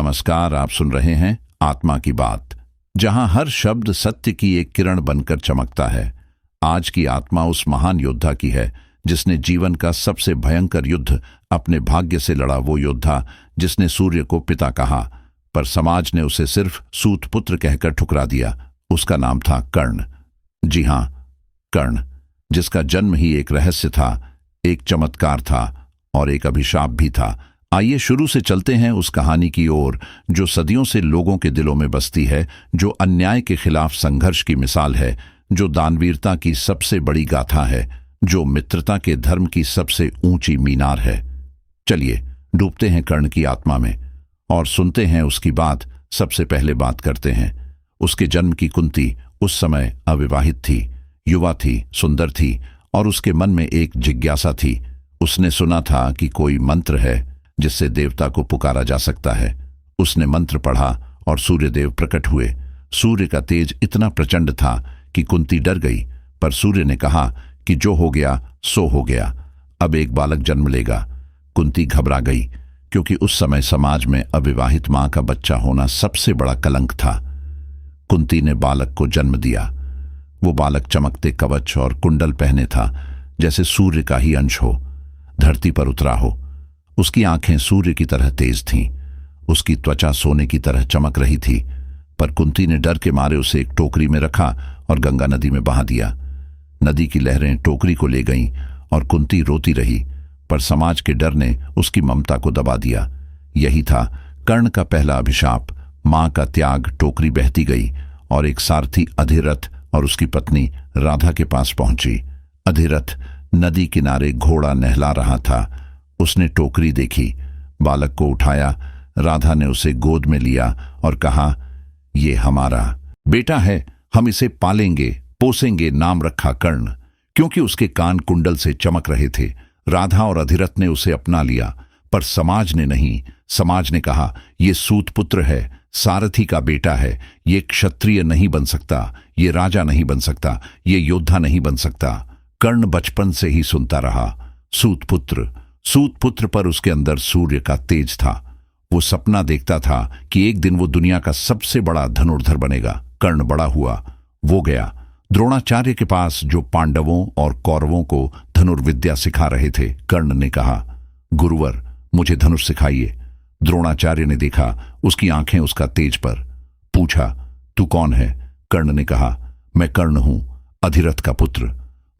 नमस्कार, आप सुन रहे हैं आत्मा की बात, जहां हर शब्द सत्य की एक किरण बनकर चमकता है। आज की आत्मा उस महान योद्धा की है जिसने जीवन का सबसे भयंकर युद्ध अपने भाग्य से लड़ा। वो योद्धा जिसने सूर्य को पिता कहा, पर समाज ने उसे सिर्फ सूत पुत्र कहकर ठुकरा दिया। उसका नाम था कर्ण। जी हां, कर्ण, जिसका जन्म ही एक रहस्य था, एक चमत्कार था और एक अभिशाप भी था। आइए शुरू से चलते हैं उस कहानी की ओर जो सदियों से लोगों के दिलों में बसती है, जो अन्याय के खिलाफ संघर्ष की मिसाल है, जो दानवीरता की सबसे बड़ी गाथा है, जो मित्रता के धर्म की सबसे ऊंची मीनार है। चलिए डूबते हैं कर्ण की आत्मा में और सुनते हैं उसकी बात। सबसे पहले बात करते हैं उसके जन्म की। कुंती उस समय अविवाहित थी, युवा थी, सुंदर थी और उसके मन में एक जिज्ञासा थी। उसने सुना था कि कोई मंत्र है जिससे देवता को पुकारा जा सकता है। उसने मंत्र पढ़ा और सूर्यदेव प्रकट हुए। सूर्य का तेज इतना प्रचंड था कि कुंती डर गई, पर सूर्य ने कहा कि जो हो गया सो हो गया, अब एक बालक जन्म लेगा। कुंती घबरा गई, क्योंकि उस समय समाज में अविवाहित मां का बच्चा होना सबसे बड़ा कलंक था। कुंती ने बालक को जन्म दिया। वो बालक चमकते कवच और कुंडल पहने था, जैसे सूर्य का ही अंश हो, धरती पर उतरा हो। उसकी आंखें सूर्य की तरह तेज थीं, उसकी त्वचा सोने की तरह चमक रही थी। पर कुंती ने डर के मारे उसे एक टोकरी में रखा और गंगा नदी में बहा दिया। नदी की लहरें टोकरी को ले गईं और कुंती रोती रही, पर समाज के डर ने उसकी ममता को दबा दिया। यही था कर्ण का पहला अभिशाप। मां का त्याग। टोकरी बहती गई और एक सारथी अधिरथ और उसकी पत्नी राधा के पास पहुंची। अधिरथ नदी किनारे घोड़ा नहला रहा था। उसने टोकरी देखी, बालक को उठाया। राधा ने उसे गोद में लिया और कहा, ये हमारा बेटा है, हम इसे पालेंगे पोसेंगे। नाम रखा कर्ण, क्योंकि उसके कान कुंडल से चमक रहे थे। राधा और अधिरथ ने उसे अपना लिया, पर समाज ने नहीं। समाज ने कहा, ये सूत पुत्र है, सारथी का बेटा है, ये क्षत्रिय नहीं बन सकता, ये राजा नहीं बन सकता, ये योद्धा नहीं बन सकता। कर्ण बचपन से ही सुनता रहा, सूत पुत्र, सूत पुत्र। पर उसके अंदर सूर्य का तेज था। वो सपना देखता था कि एक दिन वो दुनिया का सबसे बड़ा धनुर्धर बनेगा। कर्ण बड़ा हुआ, वो गया द्रोणाचार्य के पास, जो पांडवों और कौरवों को धनुर्विद्या सिखा रहे थे। कर्ण ने कहा, गुरुवर, मुझे धनुष सिखाइए। द्रोणाचार्य ने देखा उसकी आंखें उसका तेज पर। पूछा, तू कौन है? कर्ण ने कहा, मैं कर्ण हूं, अधिरथ का पुत्र।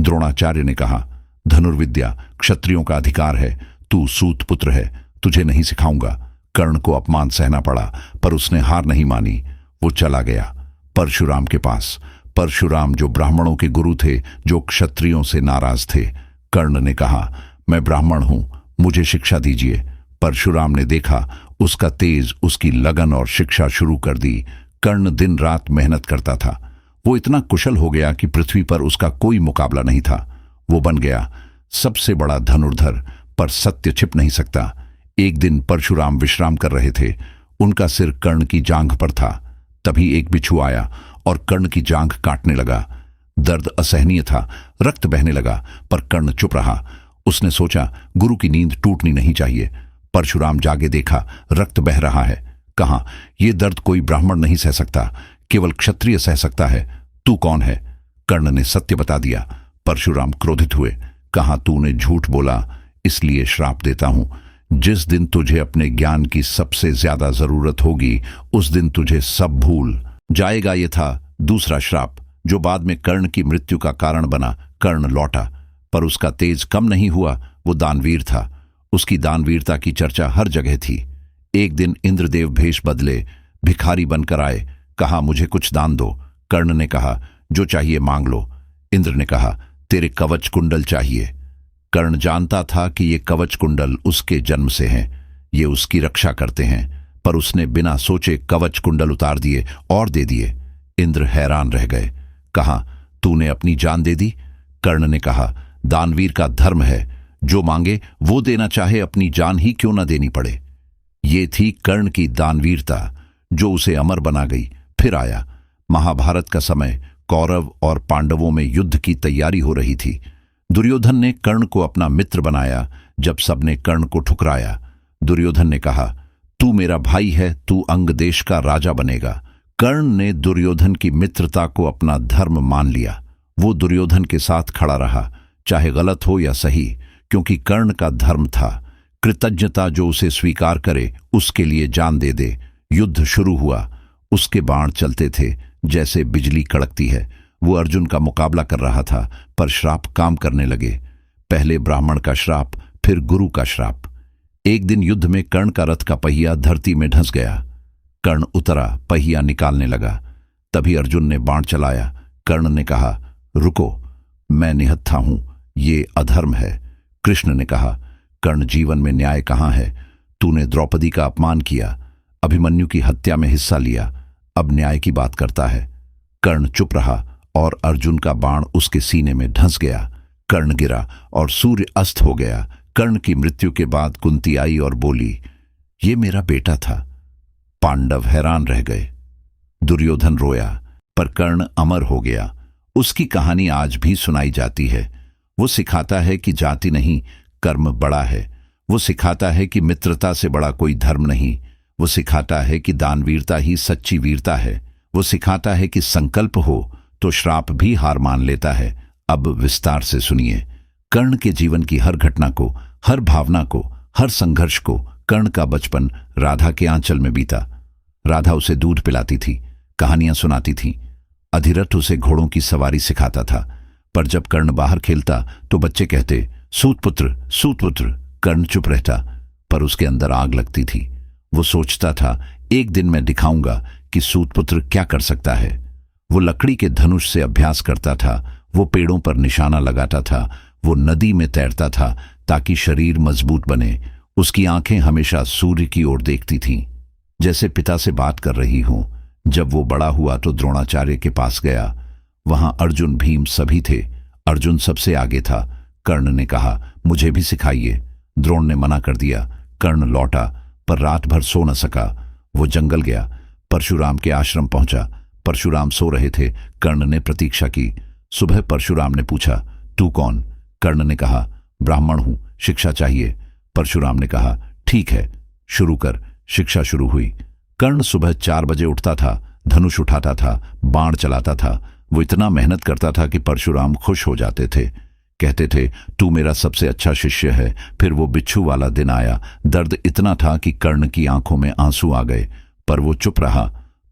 द्रोणाचार्य ने कहा, धनुर्विद्या क्षत्रियों का अधिकार है, तू सूत पुत्र है, तुझे नहीं सिखाऊंगा। कर्ण को अपमान सहना पड़ा, पर उसने हार नहीं मानी। वो चला गया परशुराम के पास। परशुराम जो ब्राह्मणों के गुरु थे, जो क्षत्रियों से नाराज थे। कर्ण ने कहा, मैं ब्राह्मण हूं, मुझे शिक्षा दीजिए। परशुराम ने देखा उसका तेज, उसकी लगन और शिक्षा शुरू कर दी। कर्ण दिन रात मेहनत करता था। वो इतना कुशल हो गया कि पृथ्वी पर उसका कोई मुकाबला नहीं था। वो बन गया सबसे बड़ा धनुर्धर, पर सत्य छिप नहीं सकता। एक दिन परशुराम विश्राम कर रहे थे। उनका सिर कर्ण की जांघ पर था। तभी एक बिच्छू आया और कर्ण की जांघ काटने लगा। दर्द असहनीय था, रक्त बहने लगा, पर कर्ण चुप रहा। उसने सोचा, गुरु की नींद टूटनी नहीं चाहिए। परशुराम जागे, देखा रक्त बह रहा है। कहा, यह दर्द कोई ब्राह्मण नहीं सह सकता, केवल क्षत्रिय सह सकता है। तू कौन है? कर्ण ने सत्य बता दिया। परशुराम क्रोधित हुए। कहा, तूने झूठ बोला, इसलिए श्राप देता हूं। जिस दिन तुझे अपने ज्ञान की सबसे ज्यादा जरूरत होगी, उस दिन तुझे सब भूल जाएगा। यह था दूसरा श्राप, जो बाद में कर्ण की मृत्यु का कारण बना। कर्ण लौटा, पर उसका तेज कम नहीं हुआ। वो दानवीर था। उसकी दानवीरता की चर्चा हर जगह थी। एक दिन इंद्रदेव भेष बदले, भिखारी बनकर आए। कहा, मुझे कुछ दान दो। कर्ण ने कहा, जो चाहिए मांग लो। इंद्र ने कहा, तेरे कवच कुंडल चाहिए। कर्ण जानता था कि ये कवच कुंडल उसके जन्म से हैं, ये उसकी रक्षा करते हैं, पर उसने बिना सोचे कवच कुंडल उतार दिए और दे दिए। इंद्र हैरान रह गए। कहा, तूने अपनी जान दे दी? कर्ण ने कहा, दानवीर का धर्म है, जो मांगे वो देना, चाहे अपनी जान ही क्यों न देनी पड़े। ये थी कर्ण की दानवीरता, जो उसे अमर बना गई। फिर आया महाभारत का समय। कौरव और पांडवों में युद्ध की तैयारी हो रही थी। दुर्योधन ने कर्ण को अपना मित्र बनाया। जब सबने कर्ण को ठुकराया, दुर्योधन ने कहा, तू मेरा भाई है, तू अंग देश का राजा बनेगा। कर्ण ने दुर्योधन की मित्रता को अपना धर्म मान लिया। वो दुर्योधन के साथ खड़ा रहा, चाहे गलत हो या सही, क्योंकि कर्ण का धर्म था कृतज्ञता। जो उसे स्वीकार करे उसके लिए जान दे दे। युद्ध शुरू हुआ। उसके बाण चलते थे जैसे बिजली कड़कती है। वो अर्जुन का मुकाबला कर रहा था, पर श्राप काम करने लगे। पहले ब्राह्मण का श्राप, फिर गुरु का श्राप। एक दिन युद्ध में कर्ण का रथ का पहिया धरती में धंस गया। कर्ण उतरा, पहिया निकालने लगा। तभी अर्जुन ने बाण चलाया। कर्ण ने कहा, रुको, मैं निहत्था हूं, ये अधर्म है। कृष्ण ने कहा, कर्ण, जीवन में न्याय कहां है? तूने द्रौपदी का अपमान किया, अभिमन्यु की हत्या में हिस्सा लिया, अब न्याय की बात करता है। कर्ण चुप रहा और अर्जुन का बाण उसके सीने में धंस गया। कर्ण गिरा और सूर्य अस्त हो गया। कर्ण की मृत्यु के बाद कुंती आई और बोली, ये मेरा बेटा था। पांडव हैरान रह गए। दुर्योधन रोया, पर कर्ण अमर हो गया। उसकी कहानी आज भी सुनाई जाती है। वो सिखाता है कि जाति नहीं, कर्म बड़ा है। वो सिखाता है कि मित्रता से बड़ा कोई धर्म नहीं। वो सिखाता है कि दानवीरता ही सच्ची वीरता है। वो सिखाता है कि संकल्प हो तो श्राप भी हार मान लेता है। अब विस्तार से सुनिए। कर्ण के जीवन की हर घटना को, हर भावना को, हर संघर्ष को। कर्ण का बचपन राधा के आंचल में बीता। राधा उसे दूध पिलाती थी, कहानियां सुनाती थी। अधिरथ उसे घोड़ों की सवारी सिखाता था। पर जब कर्ण बाहर खेलता तो बच्चे कहते, सूतपुत्र सूतपुत्र। कर्ण चुप रहता, पर उसके अंदर आग लगती थी। वो सोचता था, एक दिन मैं दिखाऊंगा कि सूतपुत्र क्या कर सकता है। वो लकड़ी के धनुष से अभ्यास करता था। वो पेड़ों पर निशाना लगाता था। वो नदी में तैरता था ताकि शरीर मजबूत बने। उसकी आंखें हमेशा सूर्य की ओर देखती थीं, जैसे पिता से बात कर रही हों। जब वो बड़ा हुआ तो द्रोणाचार्य के पास गया। वहां अर्जुन, भीम सभी थे। अर्जुन सबसे आगे था। कर्ण ने कहा, मुझे भी सिखाइए। द्रोण ने मना कर दिया। कर्ण लौटा, पर रात भर सो न सका। वो जंगल गया, परशुराम के आश्रम पहुंचा। परशुराम सो रहे थे। कर्ण ने प्रतीक्षा की। सुबह परशुराम ने पूछा, तू कौन? कर्ण ने कहा, ब्राह्मण हूं, शिक्षा चाहिए। परशुराम ने कहा, ठीक है, शुरू कर। शिक्षा शुरू हुई। कर्ण सुबह 4 बजे उठता था, धनुष उठाता था, बाण चलाता था। वो इतना मेहनत करता था कि परशुराम खुश हो जाते थे। कहते थे, तू मेरा सबसे अच्छा शिष्य है। फिर वो बिच्छू वाला दिन आया। दर्द इतना था कि कर्ण की आंखों में आंसू आ गए, पर वो चुप रहा।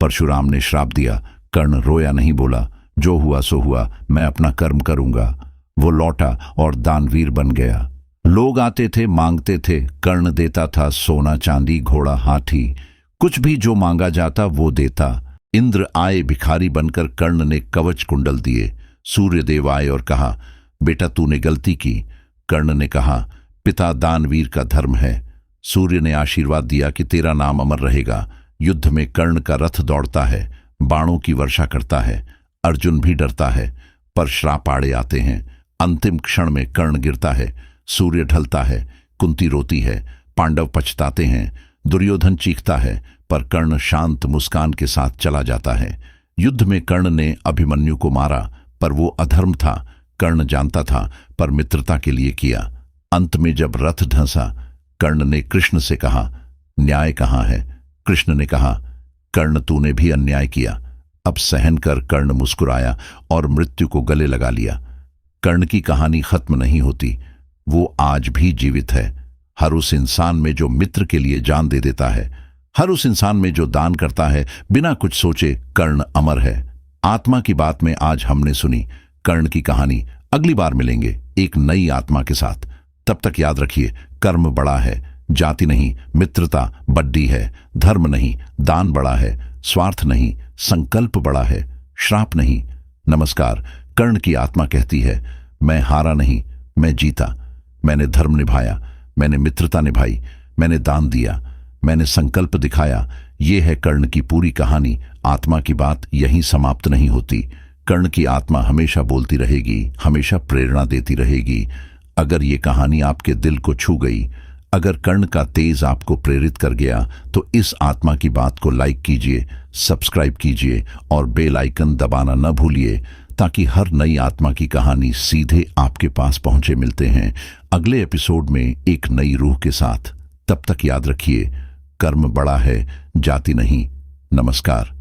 परशुराम ने श्राप दिया। कर्ण रोया नहीं, बोला, जो हुआ सो हुआ, मैं अपना कर्म करूंगा। वो लौटा और दानवीर बन गया। लोग आते थे, मांगते थे। कर्ण देता था सोना, चांदी, घोड़ा, हाथी। कुछ भी जो मांगा जाता वो देता। इंद्र आए भिखारी बनकर। कर्ण ने कवच कुंडल दिए। सूर्यदेव आए और कहा, बेटा तूने गलती की। कर्ण ने कहा, पिता, दानवीर का धर्म है। सूर्य ने आशीर्वाद दिया कि तेरा नाम अमर रहेगा। युद्ध में कर्ण का रथ दौड़ता है, बाणों की वर्षा करता है। अर्जुन भी डरता है, पर श्राप आड़े आते हैं। अंतिम क्षण में कर्ण गिरता है। सूर्य ढलता है। कुंती रोती है। पांडव पछताते हैं। दुर्योधन चीखता है, पर कर्ण शांत मुस्कान के साथ चला जाता है। युद्ध में कर्ण ने अभिमन्यु को मारा, पर वो अधर्म था। कर्ण जानता था, पर मित्रता के लिए किया। अंत में जब रथ धंसा, कर्ण ने कृष्ण से कहा, न्याय कहां है? कृष्ण ने कहा, कर्ण तूने भी अन्याय किया, अब सहन कर। कर्ण मुस्कुराया और मृत्यु को गले लगा लिया। कर्ण की कहानी खत्म नहीं होती, वो आज भी जीवित है। हर उस इंसान में जो मित्र के लिए जान दे देता है, हर उस इंसान में जो दान करता है बिना कुछ सोचे, कर्ण अमर है। आत्मा की बात में आज हमने सुनी कर्ण की कहानी। अगली बार मिलेंगे एक नई आत्मा के साथ। तब तक याद रखिए, कर्म बड़ा है, जाति नहीं, मित्रता बड्डी है। धर्म नहीं, दान बड़ा है। स्वार्थ नहीं, संकल्प बड़ा है। श्राप नहीं। नमस्कार। कर्ण की आत्मा कहती है, मैं हारा नहीं, मैं जीता। मैंने धर्म निभाया, मैंने मित्रता निभाई, मैंने दान दिया, मैंने संकल्प दिखाया। ये है कर्ण की पूरी कहानी। आत्मा की बात यहीं समाप्त नहीं होती। कर्ण की आत्मा हमेशा बोलती रहेगी, हमेशा प्रेरणा देती रहेगी। अगर ये कहानी आपके दिल को छू गई, अगर कर्ण का तेज आपको प्रेरित कर गया, तो इस आत्मा की बात को लाइक कीजिए, सब्सक्राइब कीजिए और बेल आइकन दबाना न भूलिए, ताकि हर नई आत्मा की कहानी सीधे आपके पास पहुंचे। मिलते हैं अगले एपिसोड में एक नई रूह के साथ। तब तक याद रखिए, कर्म बड़ा है, जाति नहीं। नमस्कार।